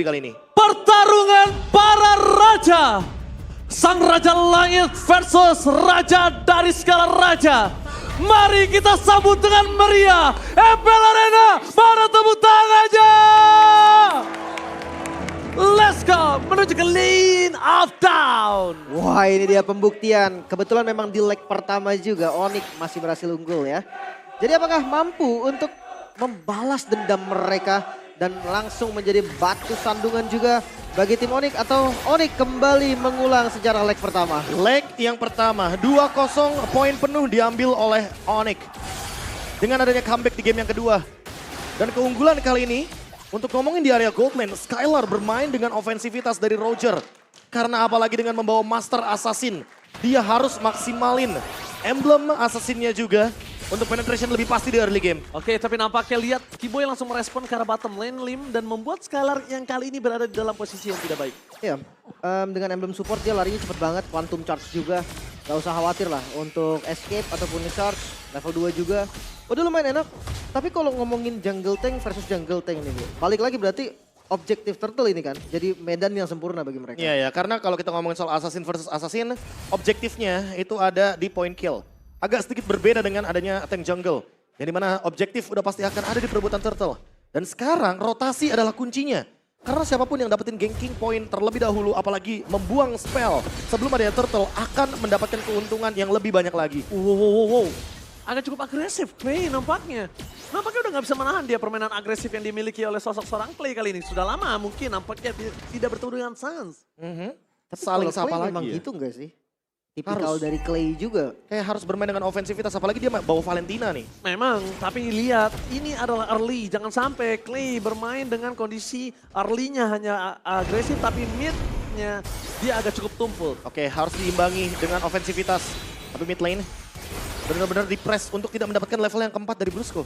kali ini. Pertarungan para raja. Sang Raja Langit versus Raja dari segala raja. Mari kita sambut dengan meriah. MPL Arena, mana tepuk tangannya. Let's go, menuju ke Lane of Down. Wah, ini dia pembuktian. Kebetulan memang di leg pertama juga Onyx masih berhasil unggul ya. Jadi apakah mampu untuk membalas dendam mereka dan langsung menjadi batu sandungan juga bagi tim Onyx, atau Onyx kembali mengulang sejarah leg pertama? Leg yang pertama 2-0, poin penuh diambil oleh Onyx. Dengan adanya comeback di game yang kedua. Dan keunggulan kali ini untuk ngomongin di area gold lane, Skylar bermain dengan ofensivitas dari Roger. Karena apalagi dengan membawa Master Assassin, dia harus maksimalin emblem Assassinnya juga untuk penetration lebih pasti di early game. Oke, tapi nampaknya lihat Kiboy langsung merespon ke arah bottom lane Lim dan membuat Skylar yang kali ini berada di dalam posisi yang tidak baik. Iya, dengan emblem support dia larinya cepet banget, quantum charge juga. Gak usah khawatir lah untuk escape ataupun charge, level 2 juga. Udah lumayan enak, tapi kalau ngomongin jungle tank versus jungle tank nih, balik lagi berarti objektif turtle ini kan, jadi medan yang sempurna bagi mereka. Iya ya, karena kalau kita ngomongin soal assassin versus assassin, objektifnya itu ada di point kill. Agak sedikit berbeda dengan adanya tank jungle. Yang dimana objektif udah pasti akan ada di perebutan turtle. Dan sekarang rotasi adalah kuncinya. Karena siapapun yang dapetin ganking point terlebih dahulu, apalagi membuang spell sebelum adanya turtle, akan mendapatkan keuntungan yang lebih banyak lagi. Wow. Agak cukup agresif Clay nampaknya. Nampaknya udah gak bisa menahan dia permainan agresif yang dimiliki oleh sosok seorang Clay kali ini. Sudah lama mungkin nampaknya tidak bertemu dengan Sans. Tapi Saling kalau sapa Clay lagi memang ya. gitu enggak sih? Tipikal Harus. dari Clay juga. Kayak harus bermain dengan ofensivitas, apalagi dia bawa Valentina nih. Memang, tapi lihat ini adalah early. Jangan sampai Clay bermain dengan kondisi early-nya hanya agresif tapi mid-nya dia agak cukup tumpul. Oke, harus diimbangi dengan ofensivitas. Tapi mid lane benar-benar di-press untuk tidak mendapatkan level yang keempat dari Brusco.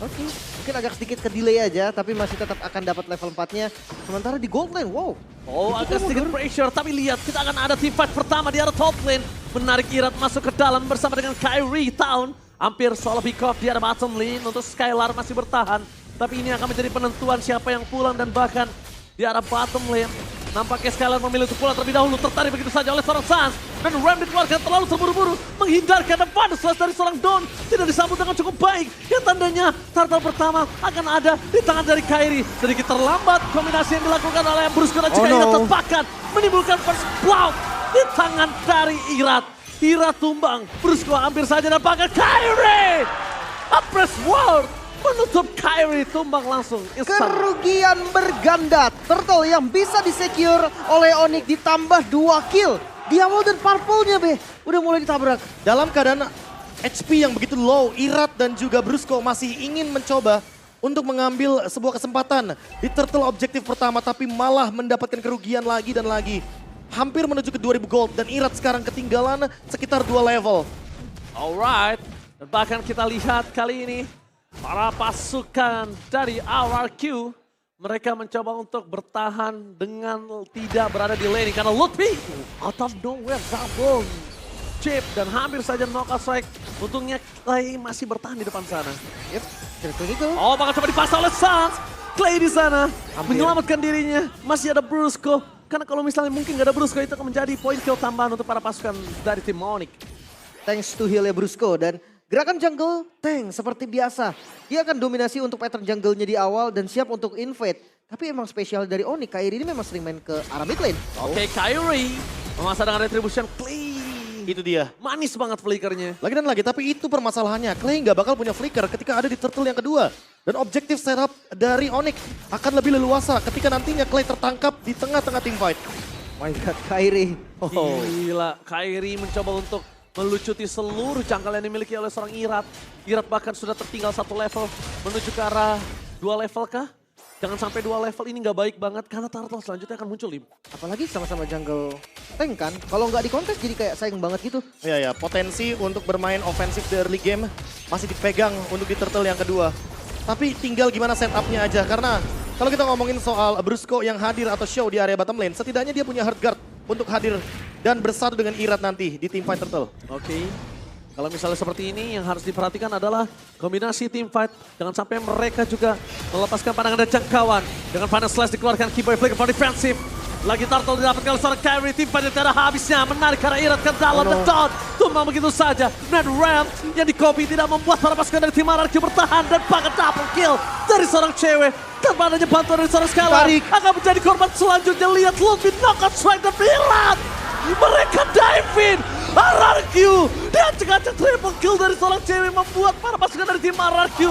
Oke, mungkin agak sedikit ke delay aja, tapi masih tetap akan dapat level 4-nya. Sementara di gold lane, wow. Oh, agak sedikit pressure, tapi lihat kita akan ada team fight pertama di arah top lane. Menarik Irat masuk ke dalam bersama dengan Kyrie Town. Hampir solo pick off di arah bottom lane untuk Skylar masih bertahan. Tapi ini akan menjadi penentuan siapa yang pulang dan bahkan di arah bottom lane. Nampaknya Skylar memilih untuk pulang terlebih dahulu, tertarik begitu saja oleh seorang Sans. Dan Ram dikeluarkan terlalu terburu-buru, menghindarkan depan slash dari seorang Don. Tidak disambut dengan cukup baik. Yang tandanya turtle pertama akan ada di tangan dari Kyrie. Sedikit terlambat kombinasi yang dilakukan oleh Brusco dan juga Irat tepakan. Menimbulkan first blood di tangan dari Irat. Irat tumbang, Brusco hampir saja dapatkan Kyrie. Apres World menutup Kyrie tumbang langsung. Kerugian berganda, turtle yang bisa disecure oleh Onyx ditambah 2 kill. Diamond dan purple-nya udah mulai ditabrak. Dalam keadaan HP yang begitu low, Irat dan juga Brusco masih ingin mencoba untuk mengambil sebuah kesempatan di turtle objektif pertama, tapi malah mendapatkan kerugian lagi dan lagi. Hampir menuju ke 2000 gold dan Irat sekarang ketinggalan sekitar 2 level. Alright, dan bahkan kita lihat kali ini para pasukan dari RRQ mereka mencoba untuk bertahan dengan tidak berada di lane karena Lutfi out of nowhere double chip dan hampir saja knockout strike. Untungnya Clay masih bertahan di depan sana. Yep, itu. Oh, bakal coba dipasang oleh Sans. Clay di sana menyelamatkan dirinya. Masih ada Brusco. Karena kalau misalnya mungkin gak ada Brusco itu akan menjadi poin kill tambahan untuk para pasukan dari tim Onyx. Thanks to heal-nya Brusco dan gerakan jungle tank seperti biasa. Dia akan dominasi untuk pattern jungle-nya di awal dan siap untuk invade. Tapi emang spesial dari Onyx, Kyrie ini memang sering main ke arah mid lane. Oke, Kyrie memasak dengan retribution Clay. Itu dia. Manis banget flickernya. Lagi dan lagi, tapi itu permasalahannya. Clay nggak bakal punya flicker ketika ada di turtle yang kedua. Dan objektif setup dari Onyx akan lebih leluasa ketika nantinya Clay tertangkap di tengah-tengah team fight. My God, Kyrie. Gila, Kyrie mencoba untuk melucuti seluruh jangkal yang dimiliki oleh seorang Irat. Irat bahkan sudah tertinggal 1 level menuju ke arah 2 level kah? Jangan sampai 2 level ini nggak baik banget karena turtle selanjutnya akan muncul, Lim. Apalagi sama-sama jungle tank kan. Kalau nggak di kontes jadi kayak sayang banget gitu. Ya, potensi untuk bermain ofensif di early game masih dipegang untuk di turtle yang kedua. Tapi tinggal gimana setupnya aja, karena kalau kita ngomongin soal Brusco yang hadir atau show di area bottom lane, setidaknya dia punya hard guard untuk hadir dan bersatu dengan Irat nanti di team fight turtle. Oke. Kalau misalnya seperti ini yang harus diperhatikan adalah kombinasi team fight. Jangan sampai mereka juga melepaskan pandangan dan jangkauan. Dengan final slash dikeluarkan Keyboy flicker for defensive. Lagi turtle didapatkan oleh seorang Kyrie, tim fight yang tidak ada habisnya. Menarik karena Irat ke dalam dan Todd. Tumbang begitu saja. NetherRealm yang di copy tidak membuat para pasukan dari tim RRQ bertahan. Dan bahkan double kill dari seorang cewek. Tanpa adanya bantuan dari seorang Skylar. Akan menjadi korban selanjutnya. Lihat Ludwig knockout strike dan Irat. Mereka dive in. RRQ dan cekacak triple kill dari seorang cewek membuat para pasukan dari tim RRQ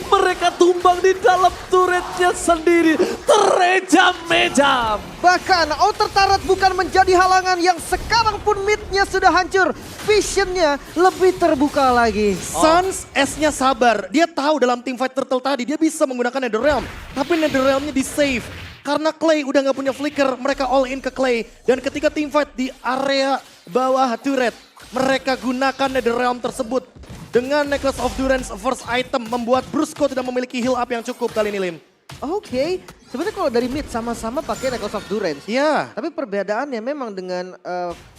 mereka tumbang di dalam turretnya sendiri, terejam-mejam. Bahkan outer turret bukan menjadi halangan yang sekarang pun midnya sudah hancur. Visionnya lebih terbuka lagi. Suns S-nya sabar, dia tahu dalam team fight turtle tadi dia bisa menggunakan NetherRealm, tapi NetherRealm-nya di save. Karena Clay udah nggak punya flicker, mereka all in ke Clay. Dan ketika team fight di area bawah turret, mereka gunakan NetherRealm tersebut. Dengan Necklace of Durance first item membuat Brusco tidak memiliki heal up yang cukup kali ini, Lim. Oke, sebenarnya kalau dari mid sama-sama pakai Necklace of Durance. Iya. Tapi perbedaannya memang dengan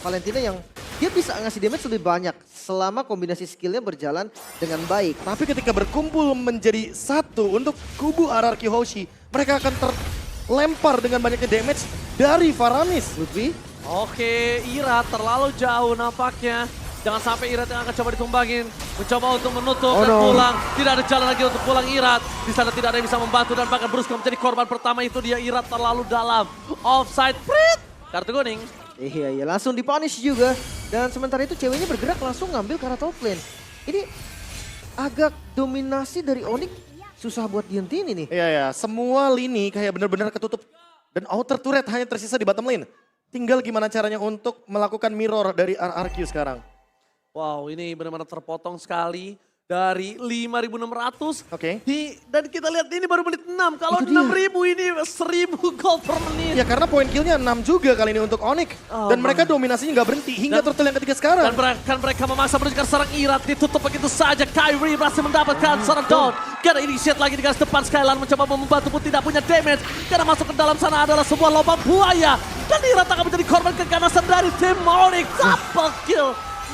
Valentina yang dia bisa ngasih damage lebih banyak selama kombinasi skillnya berjalan dengan baik. Tapi ketika berkumpul menjadi satu untuk kubu RRQ Hoshi, mereka akan terlempar dengan banyaknya damage dari Faramis. Lutfi? Oke, Irat terlalu jauh nampaknya. Jangan sampai Irat yang akan coba ditumbangin. Mencoba untuk menutup dan pulang. Tidak ada jalan lagi untuk pulang Irat. Di sana tidak ada yang bisa membantu dan bahkan Brusco menjadi korban pertama itu dia. Irat terlalu dalam. Offside, prit. Kartu kuning. Iya, langsung dipunish juga. Dan sementara itu ceweknya bergerak langsung ngambil ke arah top lane. Ini agak dominasi dari Onyx susah buat dihentiin ini. Iya, semua lini kayak benar-benar ketutup. Dan outer turret hanya tersisa di bottom lane. Tinggal gimana caranya untuk melakukan mirror dari RRQ sekarang. Wow, ini benar-benar terpotong sekali. Dari 5.600. Oke. Dan kita lihat ini baru menit 6. Kalau Itu dia. 6.000 ini 1.000 gold per menit. Ya karena poin killnya 6 juga kali ini untuk Onyx. Dan mereka dominasinya nggak berhenti hingga turtle yang ketiga sekarang. Dan bahkan mereka memaksa menunjukkan serang Irat. Ditutup begitu saja. Kyrie berhasil mendapatkan seorang down. Karena initiate lagi di garis depan. Skylar mencoba membantu pun tidak punya damage. Karena masuk ke dalam sana adalah sebuah lubang buaya. Dan Irat akan menjadi korban keganasan dari tim Onyx. Double kill.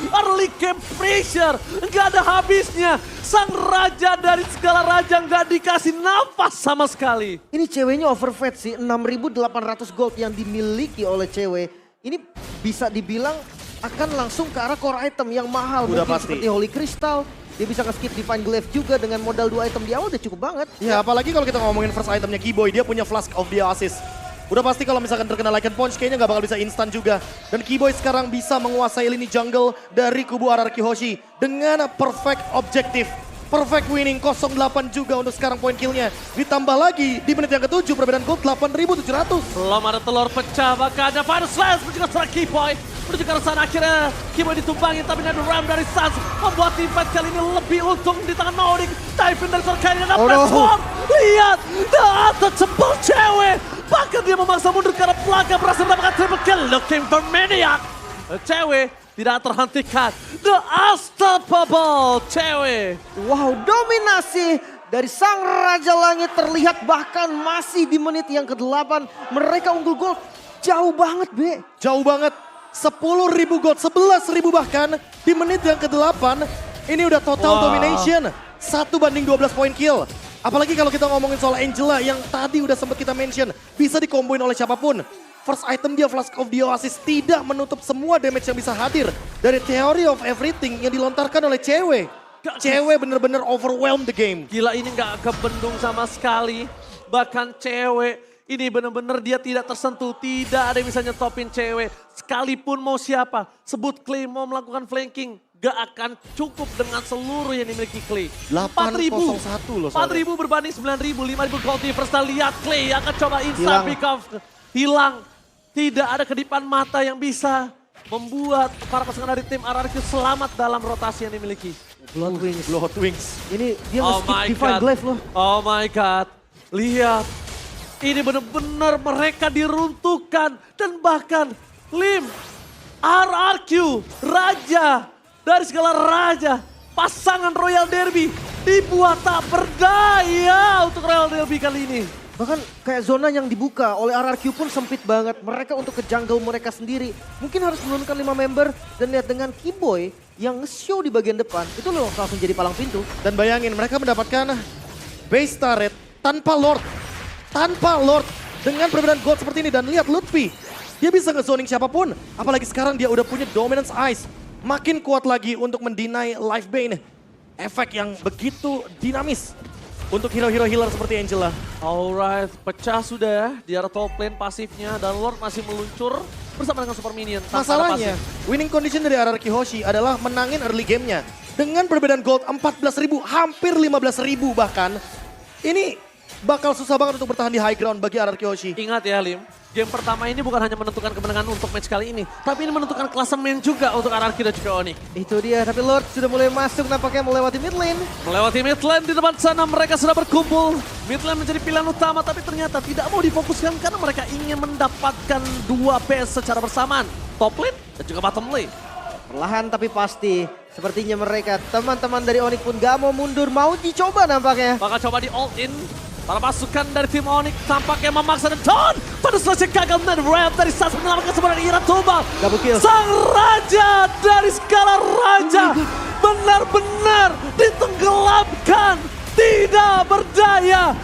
Early game pressure, nggak ada habisnya. Sang raja dari segala raja nggak dikasih nafas sama sekali. Ini ceweknya overfed sih, 6.800 gold yang dimiliki oleh cewek. Ini bisa dibilang akan langsung ke arah core item yang mahal. Udah Mungkin pasti. seperti Holy Crystal. Dia bisa nge-skip Divine Glaive juga dengan modal 2 item di awal udah cukup banget. Ya apalagi kalau kita ngomongin first itemnya Keyboy, dia punya Flask of the Oasis. Udah pasti kalau misalkan terkena Lycan Punch kayaknya nggak bakal bisa instan juga. Dan Keyboy sekarang bisa menguasai lini jungle dari kubu RRQ Hoshi dengan perfect objektif. Perfect winning 08 juga untuk sekarang poin killnya. Ditambah lagi di menit yang ke-7 perbedaan gold 8.700. Belum ada telur pecah, maka ada final slash menunjukkan seorang Keyboy. Menuju ke arah sana akhirnya Keyboy ditumbangin tapi NetherRealm dari Suns membuat tim fight kali ini lebih untung di tangan Onyx. Dive in dari seorang Kyrie dan platform. Lihat, the untouchable cewek. Bahkan dia memaksa mundur ke arah belakang berhasil mendapatkan triple kill. Looking for Maniac. Cewek tidak terhentikan. The unstoppable cewek. Wow, dominasi dari sang Raja Langit terlihat bahkan masih di menit yang ke-8. Mereka unggul gol jauh banget, Be. Jauh banget. 10.000 gold, 11.000 bahkan di menit yang ke-8. Ini udah total domination. 1/12 poin kill. Apalagi kalau kita ngomongin soal Angela yang tadi udah sempat kita mention. Bisa dikomboin oleh siapapun. First item dia Flask of the Oasis tidak menutup semua damage yang bisa hadir. Dari Theory of Everything yang dilontarkan oleh cewek. Cewek bener-bener overwhelm the game. Gila ini nggak kebendung sama sekali. Bahkan cewek ini bener-bener dia tidak tersentuh. Tidak ada yang bisa nyetopin cewek. Sekalipun mau siapa. Sebut Clay mau melakukan flanking. Gak akan cukup dengan seluruh yang dimiliki Clay. 801 loh. 4.000 berbanding 9.000. 5.000 gold difference. Lihat Clay akan coba instant pick off. Hilang. Tidak ada kedipan mata yang bisa membuat para pasangan dari tim RRQ selamat dalam rotasi yang dimiliki. Blood Wings. Ini dia Oh nge-skip my Divine God. Glaive loh. Oh my God. Lihat. Ini benar-benar mereka diruntuhkan. Dan bahkan Lim, RRQ, Raja dari segala raja. Pasangan Royal Derby dibuat tak berdaya untuk Royal Derby kali ini. Bahkan kayak zona yang dibuka oleh RRQ pun sempit banget. Mereka untuk ke jungle mereka sendiri. Mungkin harus menurunkan 5 member dan lihat dengan Keyboy yang show di bagian depan itu loh langsung jadi palang pintu. Dan bayangin mereka mendapatkan base turret tanpa Lord. Tanpa Lord. Dengan perbedaan gold seperti ini. Dan lihat Lutfi. Dia bisa nge-zoning siapapun. Apalagi sekarang dia udah punya Dominance Ice. Makin kuat lagi untuk mendinai Life Bane. Efek yang begitu dinamis. Untuk hero-hero healer seperti Angela. Alright, pecah sudah di arah top lane pasifnya. Dan Lord masih meluncur bersama dengan Super Minion. tanpa ada Masalahnya, pasif. winning condition dari RRQ Hoshi adalah menangin early game-nya. Dengan perbedaan gold 14.000, hampir 15.000 bahkan. Ini bakal susah banget untuk bertahan di high ground bagi RRQ Hoshi. Ingat ya Lim, game pertama ini bukan hanya menentukan kemenangan untuk match kali ini. Tapi ini menentukan klasemen juga untuk RRQ dan juga Onyx. Itu dia, tapi Lord sudah mulai masuk nampaknya melewati mid lane. Melewati mid lane di depan sana mereka sudah berkumpul. Mid lane menjadi pilihan utama tapi ternyata tidak mau difokuskan karena mereka ingin mendapatkan 2 PS secara bersamaan. Top lane dan juga bottom lane. Perlahan tapi pasti, sepertinya mereka teman-teman dari Onyx pun gak mau mundur, mau dicoba nampaknya. Maka coba di all in. Para pasukan dari tim Onyx tampaknya memaksa dan Don pada selesai gagal menarik Red dari saat menyelamatkan sebenarnya Ira Tumbal. Double kill. Sang raja dari skala raja benar-benar ditenggelamkan, tidak berdaya.